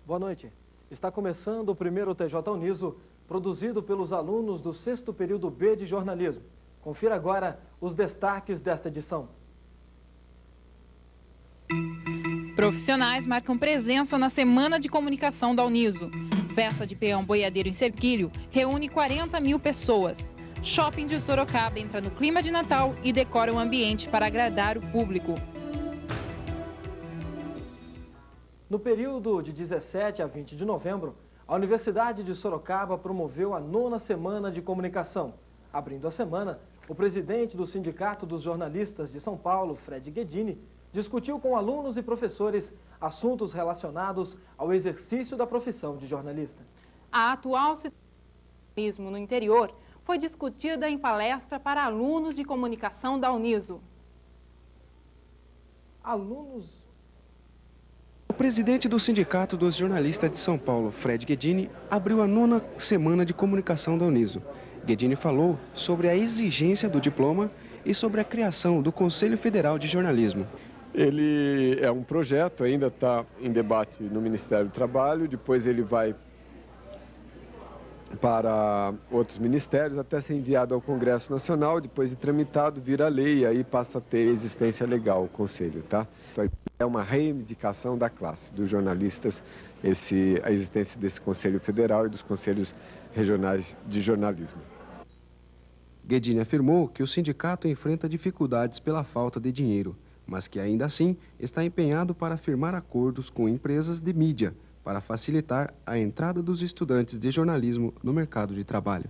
Boa noite. Está começando o primeiro TJ Uniso, produzido pelos alunos do 6º período B de jornalismo. Confira agora os destaques desta edição. Profissionais marcam presença na Semana de Comunicação da Uniso. Festa de peão boiadeiro em Cerquilho reúne 40 mil pessoas. Shopping de Sorocaba entra no clima de Natal e decora o ambiente para agradar o público. No período de 17 a 20 de novembro, a Universidade de Sorocaba promoveu a 9ª Semana de Comunicação. Abrindo a semana, o presidente do Sindicato dos Jornalistas de São Paulo, Fred Guedini, discutiu com alunos e professores assuntos relacionados ao exercício da profissão de jornalista. A atual situação do jornalismo no interior foi discutida em palestra para alunos de comunicação da Uniso. O presidente do Sindicato dos Jornalistas de São Paulo, Fred Guedini, abriu a 9ª Semana de Comunicação da Uniso. Guedini falou sobre a exigência do diploma e sobre a criação do Conselho Federal de Jornalismo. Ele é um projeto, ainda está em debate no Ministério do Trabalho, depois ele vai para outros ministérios, até ser enviado ao Congresso Nacional, depois de tramitado, vira lei e aí passa a ter existência legal o Conselho, tá? Então, é uma reivindicação da classe, dos jornalistas, a existência desse Conselho Federal e dos Conselhos Regionais de Jornalismo. Guedini afirmou que o sindicato enfrenta dificuldades pela falta de dinheiro, mas que ainda assim está empenhado para firmar acordos com empresas de mídia, para facilitar a entrada dos estudantes de jornalismo no mercado de trabalho.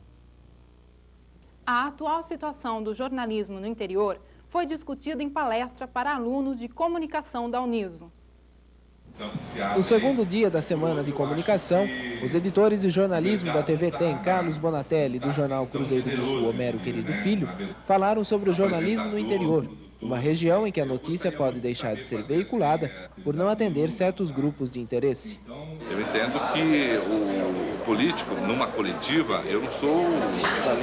A atual situação do jornalismo no interior foi discutida em palestra para alunos de comunicação da Uniso. No segundo dia da Semana de Comunicação, os editores de jornalismo da TV TEM, Carlos Bonatelli, e do jornal Cruzeiro do Sul, Homero Querido Filho, falaram sobre o jornalismo no interior, uma região em que a notícia pode deixar de ser veiculada por não atender certos grupos de interesse. Eu entendo que o político, numa coletiva, eu não sou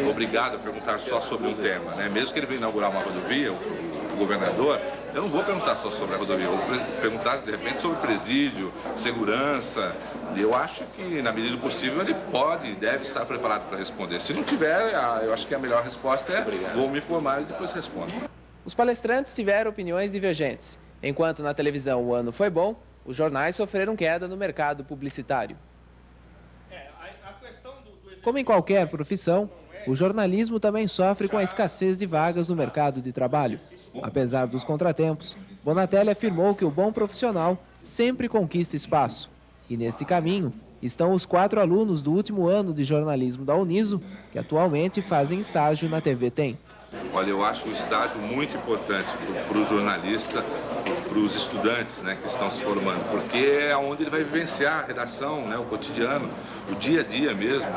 obrigado a perguntar só sobre um tema, né? Mesmo que ele venha inaugurar uma rodovia, o governador, eu não vou perguntar só sobre a rodovia, eu vou perguntar, de repente, sobre presídio, segurança. Eu acho que, na medida do possível, ele pode e deve estar preparado para responder. Se não tiver, eu acho que a melhor resposta é vou me informar e depois respondo. Os palestrantes tiveram opiniões divergentes. Enquanto na televisão o ano foi bom, os jornais sofreram queda no mercado publicitário. Como em qualquer profissão, o jornalismo também sofre com a escassez de vagas no mercado de trabalho. Apesar dos contratempos, Bonatelli afirmou que o bom profissional sempre conquista espaço. E neste caminho estão os 4 alunos do último ano de jornalismo da Uniso, que atualmente fazem estágio na TV TEM. Olha, eu acho o estágio muito importante para o jornalista, para os estudantes, né, que estão se formando, porque é onde ele vai vivenciar a redação, né, o cotidiano, o dia a dia mesmo,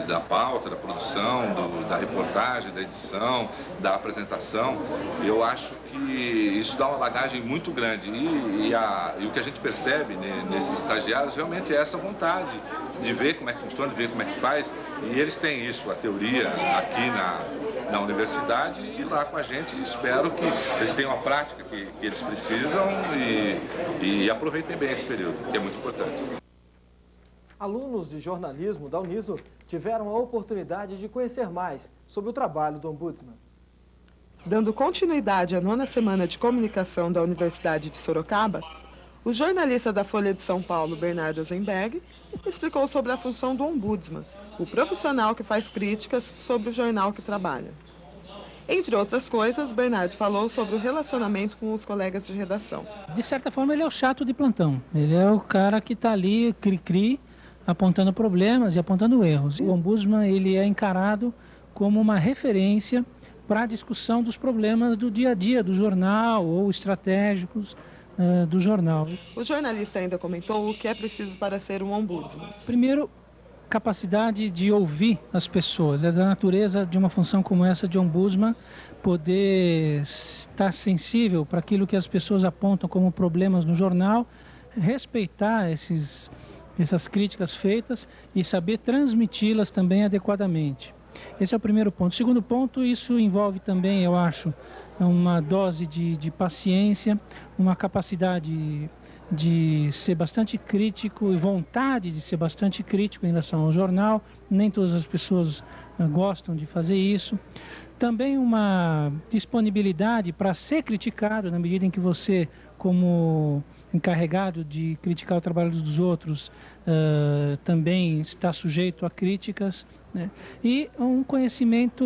da pauta, da produção, da reportagem, da edição, da apresentação. Eu acho que isso dá uma bagagem muito grande e o que a gente percebe, né, nesses estagiários realmente é essa vontade de ver como é que funciona, de ver como é que faz, e eles têm isso, a teoria aqui na universidade e lá com a gente. Espero que eles tenham a prática que eles precisam e aproveitem bem esse período, que é muito importante. Alunos de jornalismo da Uniso tiveram a oportunidade de conhecer mais sobre o trabalho do Ombudsman. Dando continuidade à 9ª Semana de Comunicação da Universidade de Sorocaba, o jornalista da Folha de São Paulo, Bernardo Zenberg, explicou sobre a função do Ombudsman, o profissional que faz críticas sobre o jornal que trabalha. Entre outras coisas, Bernardo falou sobre o relacionamento com os colegas de redação. De certa forma, ele é o chato de plantão. Ele é o cara que está ali, cri-cri, apontando problemas e apontando erros. O Ombudsman, ele é encarado como uma referência para a discussão dos problemas do dia a dia do jornal ou estratégicos do jornal. O jornalista ainda comentou o que é preciso para ser um ombudsman. Primeiro, capacidade de ouvir as pessoas. É da natureza de uma função como essa de ombudsman poder estar sensível para aquilo que as pessoas apontam como problemas no jornal, respeitar essas críticas feitas e saber transmiti-las também adequadamente. Esse é o primeiro ponto. O segundo ponto, isso envolve também, eu acho, uma dose de paciência, uma capacidade de ser bastante crítico e vontade de ser bastante crítico em relação ao jornal. Nem todas as pessoas gostam de fazer isso. Também uma disponibilidade para ser criticado na medida em que você, como encarregado de criticar o trabalho dos outros, também está sujeito a críticas, né? E um conhecimento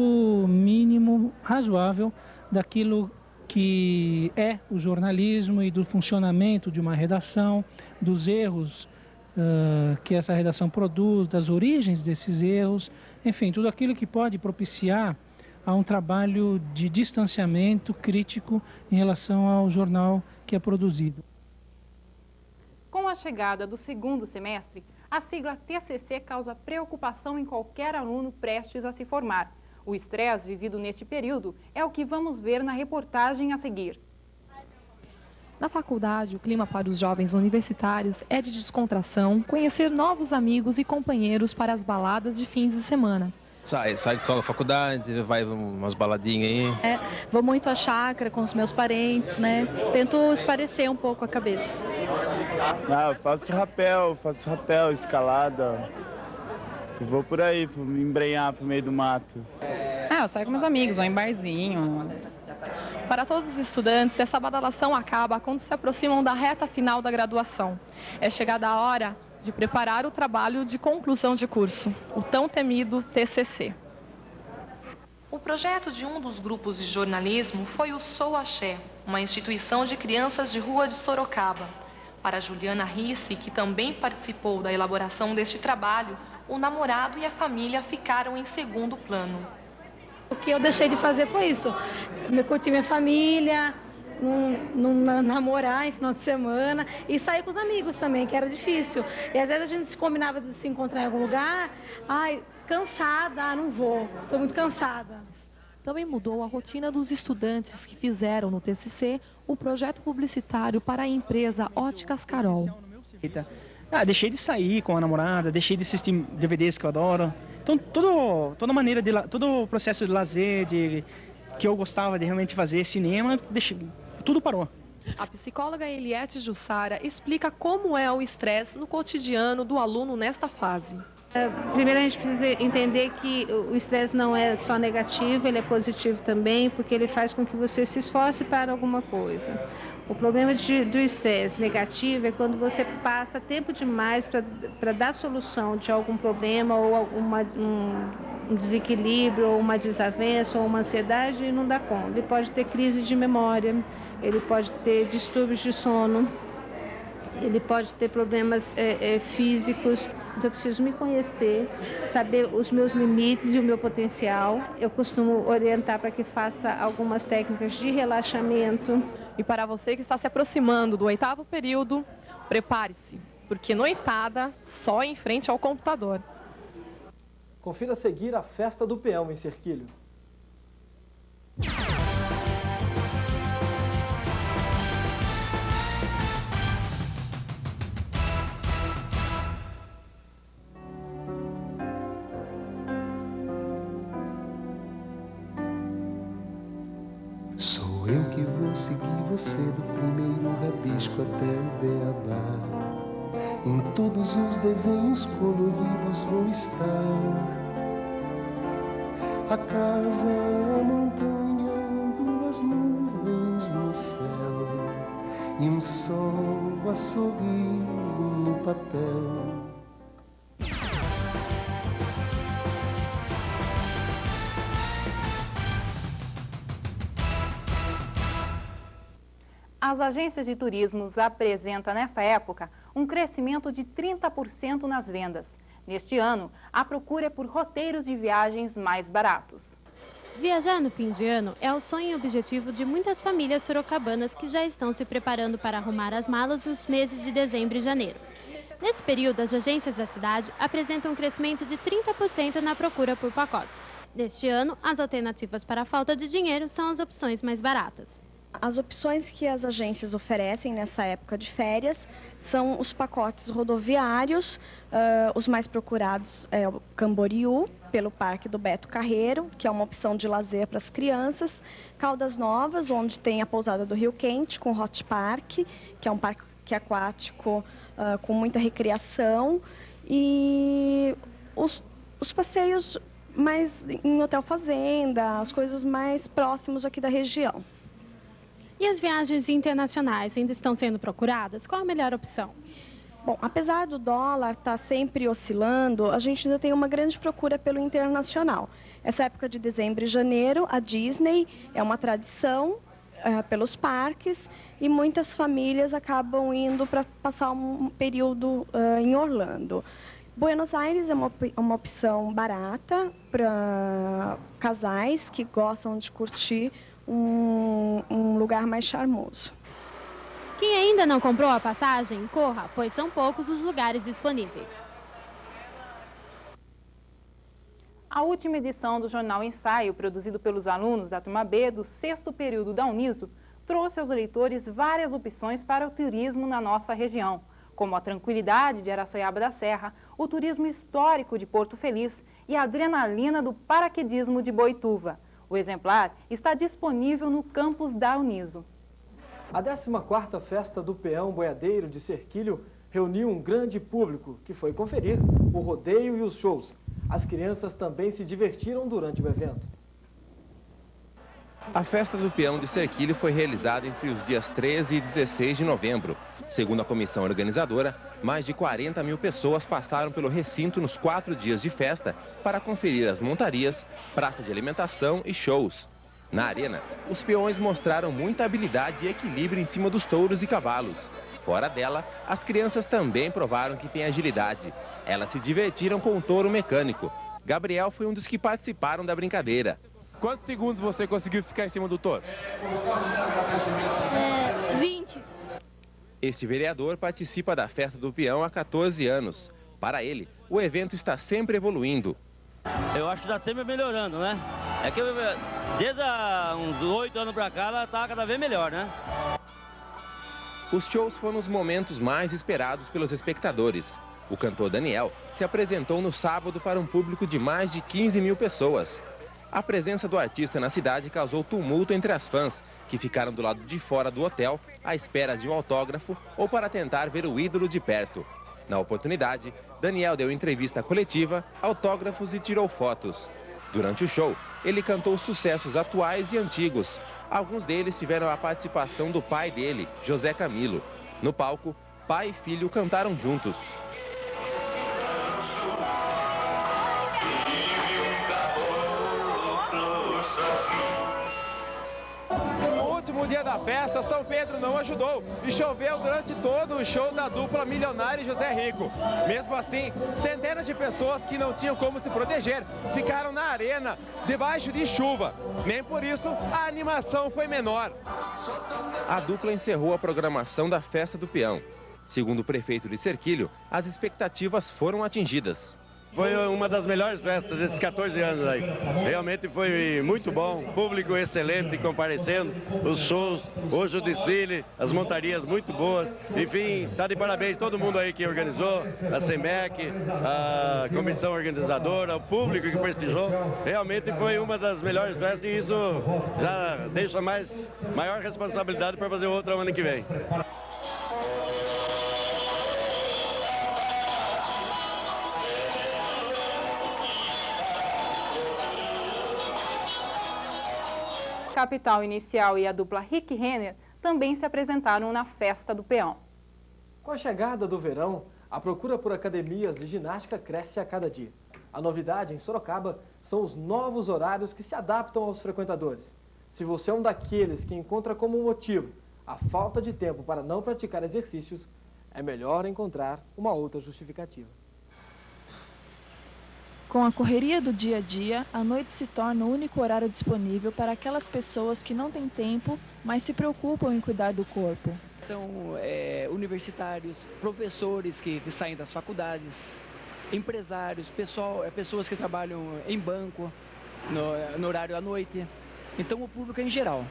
mínimo, razoável, daquilo que é o jornalismo e do funcionamento de uma redação, dos erros que essa redação produz, das origens desses erros, enfim, tudo aquilo que pode propiciar a um trabalho de distanciamento crítico em relação ao jornal que é produzido. Com a chegada do segundo semestre, a sigla TCC causa preocupação em qualquer aluno prestes a se formar. O estresse vivido neste período é o que vamos ver na reportagem a seguir. Na faculdade, o clima para os jovens universitários é de descontração, conhecer novos amigos e companheiros para as baladas de fins de semana. Sai só da faculdade, vai umas baladinhas aí. Vou muito à chácara com os meus parentes, né? Tento espairecer um pouco a cabeça. Eu faço rapel, escalada. E vou por aí, me embrenhar pro meio do mato. Eu saio com meus amigos, vou em barzinho. Para todos os estudantes, essa badalação acaba quando se aproximam da reta final da graduação. É chegada a hora de preparar o trabalho de conclusão de curso, o tão temido TCC. O projeto de um dos grupos de jornalismo foi o Sou Axé, uma instituição de crianças de rua de Sorocaba. Para Juliana Risse, que também participou da elaboração deste trabalho, o namorado e a família ficaram em segundo plano. O que eu deixei de fazer foi isso, curtir minha família, não namorar em final de semana e sair com os amigos também, que era difícil. E às vezes a gente se combinava de se encontrar em algum lugar, cansada, não vou, estou muito cansada. Também mudou a rotina dos estudantes que fizeram no TCC o projeto publicitário para a empresa Óticas Carol. Deixei de sair com a namorada, deixei de assistir DVDs que eu adoro. Então, todo o processo de lazer, que eu gostava de realmente fazer, cinema, tudo parou. A psicóloga Eliette Jussara explica como é o estresse no cotidiano do aluno nesta fase. Primeiro a gente precisa entender que o estresse não é só negativo, ele é positivo também, porque ele faz com que você se esforce para alguma coisa. O problema do estresse negativo é quando você passa tempo demais para dar solução de algum problema ou um desequilíbrio, ou uma desavença, ou uma ansiedade e não dá conta. Ele pode ter crise de memória, ele pode ter distúrbios de sono, ele pode ter problemas físicos. Então eu preciso me conhecer, saber os meus limites e o meu potencial. Eu costumo orientar para que faça algumas técnicas de relaxamento. E para você que está se aproximando do 8º período, prepare-se, porque noitada só em frente ao computador. Confira a seguir a festa do peão em Serquilho. Sou eu que vou seguir você do primeiro rabisco até o beabá. Em todos os desenhos coloridos vou estar. A casa, a montanha, duas nuvens no céu e um sol a sorrir no papel. As agências de turismo apresentam, nesta época, um crescimento de 30% nas vendas. Neste ano, a procura é por roteiros de viagens mais baratos. Viajar no fim de ano é o sonho e objetivo de muitas famílias sorocabanas que já estão se preparando para arrumar as malas nos meses de dezembro e janeiro. Nesse período, as agências da cidade apresentam um crescimento de 30% na procura por pacotes. Neste ano, as alternativas para a falta de dinheiro são as opções mais baratas. As opções que as agências oferecem nessa época de férias são os pacotes rodoviários, os mais procurados é o Camboriú, pelo Parque do Beto Carreiro, que é uma opção de lazer para as crianças, Caldas Novas, onde tem a pousada do Rio Quente, com Hot Park, que é um parque parque aquático com muita recreação e os passeios mais em hotel fazenda, as coisas mais próximas aqui da região. E as viagens internacionais ainda estão sendo procuradas? Qual a melhor opção? Bom, apesar do dólar estar sempre oscilando, a gente ainda tem uma grande procura pelo internacional. Essa época de dezembro e janeiro, a Disney é uma tradição pelos parques e muitas famílias acabam indo para passar um período em Orlando. Buenos Aires é uma opção barata para casais que gostam de curtir um lugar mais charmoso. Quem ainda não comprou a passagem, corra, pois são poucos os lugares disponíveis. A última edição do Jornal Ensaio, produzido pelos alunos da turma B do 6º período da Uniso, trouxe aos leitores várias opções para o turismo na nossa região, como a tranquilidade de Araçoiaba da Serra, o turismo histórico de Porto Feliz e a adrenalina do paraquedismo de Boituva. O exemplar está disponível no campus da Uniso. A 14ª Festa do Peão Boiadeiro de Serquilho reuniu um grande público que foi conferir o rodeio e os shows. As crianças também se divertiram durante o evento. A Festa do Peão de Serquilho foi realizada entre os dias 13 e 16 de novembro. Segundo a comissão organizadora, mais de 40 mil pessoas passaram pelo recinto nos 4 dias de festa para conferir as montarias, praça de alimentação e shows. Na arena, os peões mostraram muita habilidade e equilíbrio em cima dos touros e cavalos. Fora dela, as crianças também provaram que têm agilidade. Elas se divertiram com o touro mecânico. Gabriel foi um dos que participaram da brincadeira. Quantos segundos você conseguiu ficar em cima do touro? 20. Este vereador participa da Festa do Peão há 14 anos. Para ele, o evento está sempre evoluindo. Eu acho que está sempre melhorando, né? É que desde uns 8 anos para cá, ela está cada vez melhor, né? Os shows foram os momentos mais esperados pelos espectadores. O cantor Daniel se apresentou no sábado para um público de mais de 15 mil pessoas. A presença do artista na cidade causou tumulto entre as fãs, que ficaram do lado de fora do hotel à espera de um autógrafo ou para tentar ver o ídolo de perto. Na oportunidade, Daniel deu entrevista coletiva, autógrafos e tirou fotos. Durante o show, ele cantou sucessos atuais e antigos. Alguns deles tiveram a participação do pai dele, José Camilo. No palco, pai e filho cantaram juntos. No último dia da festa, São Pedro não ajudou e choveu durante todo o show da dupla Milionário e José Rico. Mesmo assim, centenas de pessoas que não tinham como se proteger ficaram na arena, debaixo de chuva. Nem por isso a animação foi menor. A dupla encerrou a programação da Festa do Peão. Segundo o prefeito de Serquilho, as expectativas foram atingidas. Foi uma das melhores festas desses 14 anos aí. Realmente foi muito bom, público excelente comparecendo, os shows, hoje o desfile, as montarias muito boas. Enfim, tá de parabéns todo mundo aí que organizou, a SEMEC, a comissão organizadora, o público que prestigiou. Realmente foi uma das melhores festas e isso já deixa maior responsabilidade para fazer outra ano que vem. Capital Inicial e a dupla Rick Renner também se apresentaram na Festa do Peão. Com a chegada do verão, a procura por academias de ginástica cresce a cada dia. A novidade em Sorocaba são os novos horários que se adaptam aos frequentadores. Se você é um daqueles que encontra como motivo a falta de tempo para não praticar exercícios, é melhor encontrar uma outra justificativa. Com a correria do dia a dia, a noite se torna o único horário disponível para aquelas pessoas que não têm tempo, mas se preocupam em cuidar do corpo. São universitários, professores que saem das faculdades, empresários, pessoas que trabalham em banco, no horário à noite. Então, o público em geral.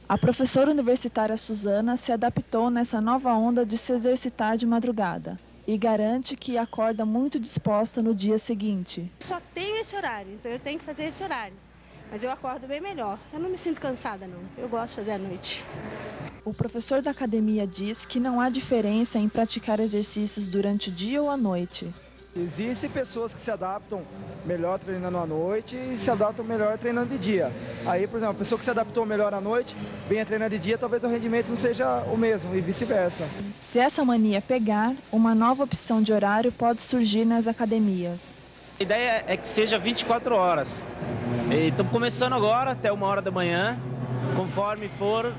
A professora universitária Suzana se adaptou nessa nova onda de se exercitar de madrugada e garante que acorda muito disposta no dia seguinte. Só tenho esse horário, então eu tenho que fazer esse horário. Mas eu acordo bem melhor. Eu não me sinto cansada, não. Eu gosto de fazer à noite. O professor da academia diz que não há diferença em praticar exercícios durante o dia ou à noite. Existem pessoas que se adaptam melhor treinando à noite e se adaptam melhor treinando de dia. Aí, por exemplo, a pessoa que se adaptou melhor à noite, venha treinar de dia, talvez o rendimento não seja o mesmo e vice-versa. Se essa mania pegar, uma nova opção de horário pode surgir nas academias. A ideia é que seja 24 horas. Estamos começando agora, até 1h da manhã. Conforme for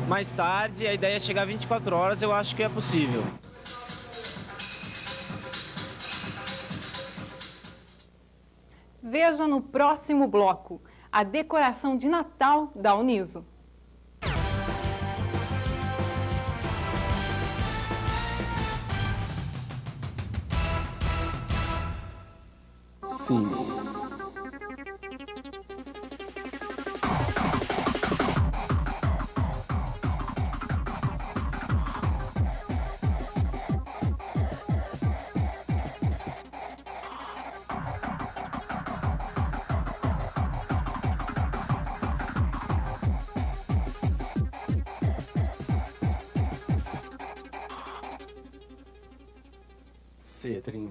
mais tarde, a ideia é chegar a 24 horas, eu acho que é possível. Veja no próximo bloco a decoração de Natal da Uniso. Sim.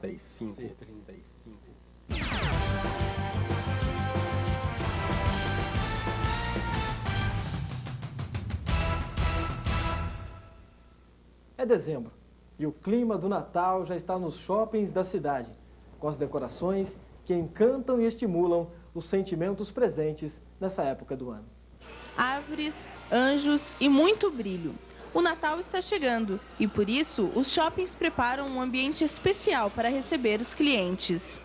C35. É dezembro e o clima do Natal já está nos shoppings da cidade, com as decorações que encantam e estimulam os sentimentos presentes nessa época do ano. Árvores, anjos e muito brilho. O Natal está chegando e, por isso, os shoppings preparam um ambiente especial para receber os clientes.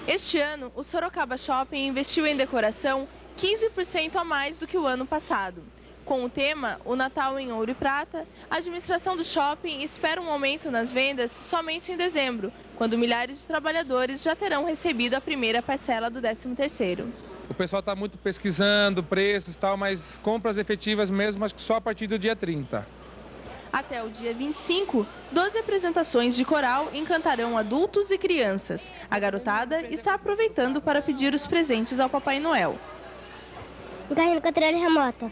Este ano, o Sorocaba Shopping investiu em decoração 15% a mais do que o ano passado. Com o tema O Natal em Ouro e Prata, a administração do shopping espera um aumento nas vendas somente em dezembro, quando milhares de trabalhadores já terão recebido a primeira parcela do 13º. O pessoal está muito pesquisando preços e tal, mas compras efetivas mesmo, acho que só a partir do dia 30. Até o dia 25, 12 apresentações de coral encantarão adultos e crianças. A garotada está aproveitando para pedir os presentes ao Papai Noel. Um carrinho de controle remoto,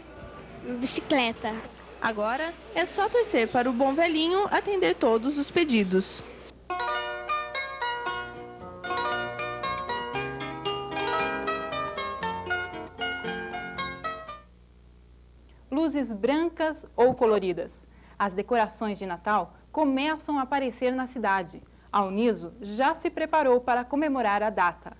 bicicleta. Agora é só torcer para o bom velhinho atender todos os pedidos. Luzes brancas ou coloridas. As decorações de Natal começam a aparecer na cidade. A Uniso já se preparou para comemorar a data.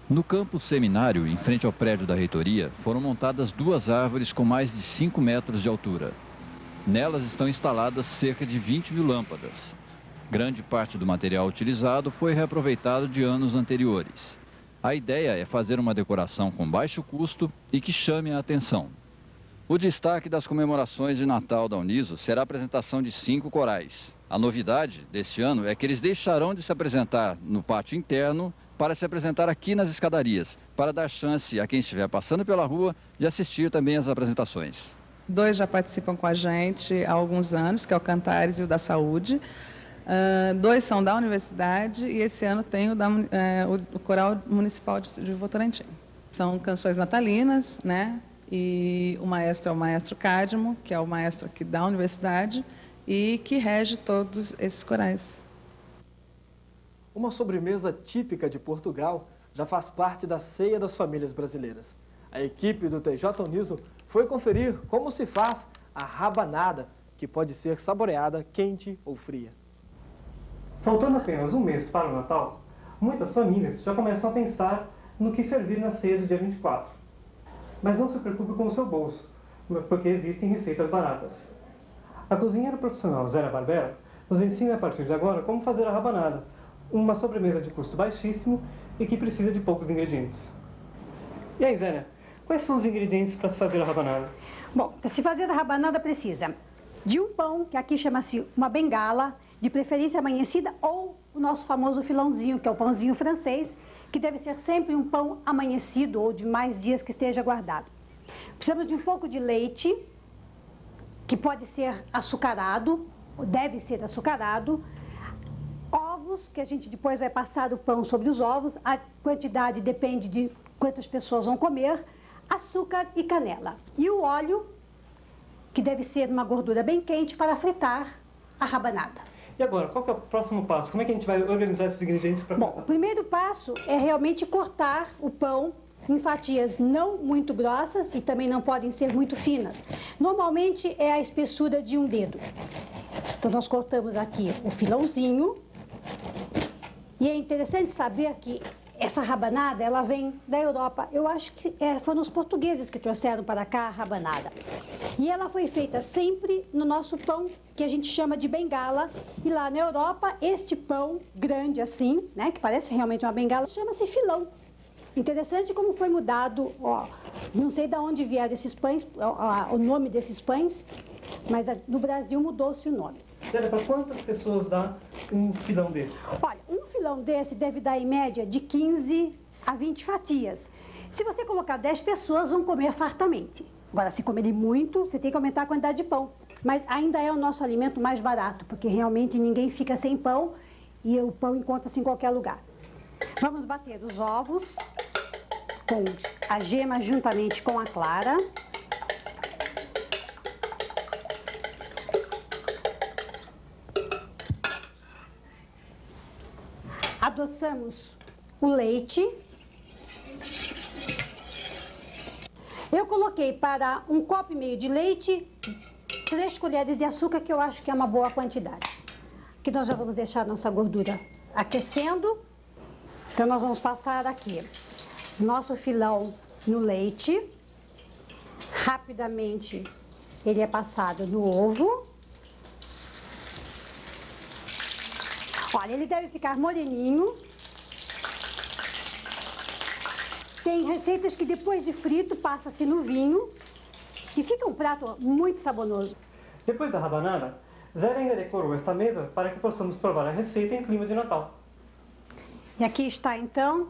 No campus seminário, em frente ao prédio da reitoria, foram montadas 2 árvores com mais de 5 metros de altura. Nelas estão instaladas cerca de 20 mil lâmpadas. Grande parte do material utilizado foi reaproveitado de anos anteriores. A ideia é fazer uma decoração com baixo custo e que chame a atenção. O destaque das comemorações de Natal da Uniso será a apresentação de 5 corais. A novidade deste ano é que eles deixarão de se apresentar no pátio interno para se apresentar aqui nas escadarias, para dar chance a quem estiver passando pela rua de assistir também às apresentações. 2 já participam com a gente há alguns anos, que é o Cantares e o da Saúde. 2 são da universidade e esse ano tem o Coral Municipal de Votorantim. São canções natalinas, né? E o maestro é o maestro Cádimo, que é o maestro aqui da universidade e que rege todos esses corais. Uma sobremesa típica de Portugal já faz parte da ceia das famílias brasileiras. A equipe do TJ Uniso foi conferir como se faz a rabanada, que pode ser saboreada quente ou fria. Faltando apenas um mês para o Natal, muitas famílias já começam a pensar no que servir na ceia do dia 24. Mas não se preocupe com o seu bolso, porque existem receitas baratas. A cozinheira profissional Zélia Barbera nos ensina a partir de agora como fazer a rabanada, uma sobremesa de custo baixíssimo e que precisa de poucos ingredientes. E aí, Zélia, quais são os ingredientes para se fazer a rabanada? Bom, para se fazer a rabanada precisa de um pão, que aqui chama-se uma bengala, de preferência amanhecida, ou o nosso famoso filãozinho, que é o pãozinho francês, que deve ser sempre um pão amanhecido ou de mais dias que esteja guardado. Precisamos de um pouco de leite, que pode ser açucarado, ou deve ser açucarado, ovos, que a gente depois vai passar o pão sobre os ovos, a quantidade depende de quantas pessoas vão comer, açúcar e canela. E o óleo, que deve ser uma gordura bem quente para fritar a rabanada. E agora, qual que é o próximo passo? Como é que a gente vai organizar esses ingredientes para começar? Bom, o primeiro passo é realmente cortar o pão em fatias não muito grossas e também não podem ser muito finas. Normalmente é a espessura de um dedo. Então nós cortamos aqui o filãozinho. E é interessante saber que essa rabanada, ela vem da Europa. Eu acho que foram os portugueses que trouxeram para cá a rabanada. E ela foi feita sempre no nosso pão, que a gente chama de bengala. E lá na Europa, este pão grande assim, né, que parece realmente uma bengala, chama-se filão. Interessante como foi mudado, ó, não sei de onde vieram esses pães, o nome desses pães, mas no Brasil mudou-se o nome. Para quantas pessoas dá um filão desse? Olha, um filão desse deve dar em média de 15 a 20 fatias. Se você colocar 10 pessoas, vão comer fartamente. Agora, se comerem muito, você tem que aumentar a quantidade de pão. Mas ainda é o nosso alimento mais barato, porque realmente ninguém fica sem pão e o pão encontra-se em qualquer lugar. Vamos bater os ovos com a gema juntamente com a clara. Adoçamos o leite. Eu coloquei para 1,5 copo de leite 3 colheres de açúcar, que eu acho que é uma boa quantidade. Aqui nós já vamos deixar a nossa gordura aquecendo. Então nós vamos passar aqui nosso filão no leite. Rapidamente ele é passado no ovo. Olha, ele deve ficar moreninho. Tem receitas que depois de frito passa-se no vinho e fica um prato muito saboroso. Depois da rabanada, Zé ainda decorou esta mesa para que possamos provar a receita em clima de Natal. E aqui está então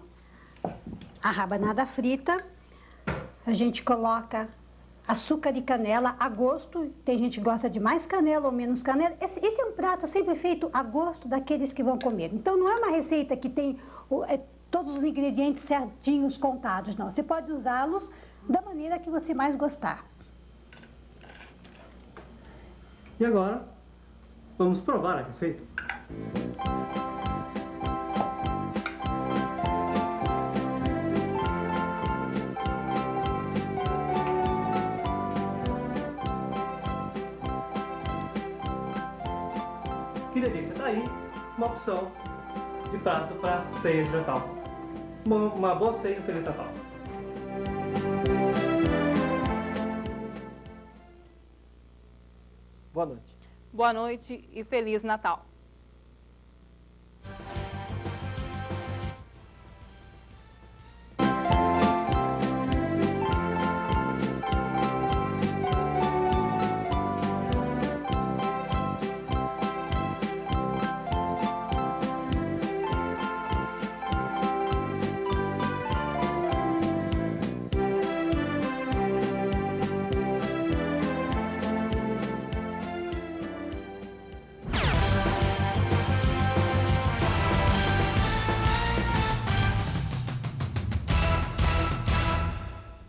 a rabanada frita. A gente coloca açúcar e canela a gosto. Tem gente que gosta de mais canela ou menos canela. Esse é um prato sempre feito a gosto daqueles que vão comer. Então não é uma receita que tem todos os ingredientes certinhos contados, não. Você pode usá-los da maneira que você mais gostar. E agora, vamos provar a receita. Que delícia, tá aí uma opção de prato para ceia de Natal. Uma boa ceia e um Feliz Natal. Boa noite. Boa noite e Feliz Natal.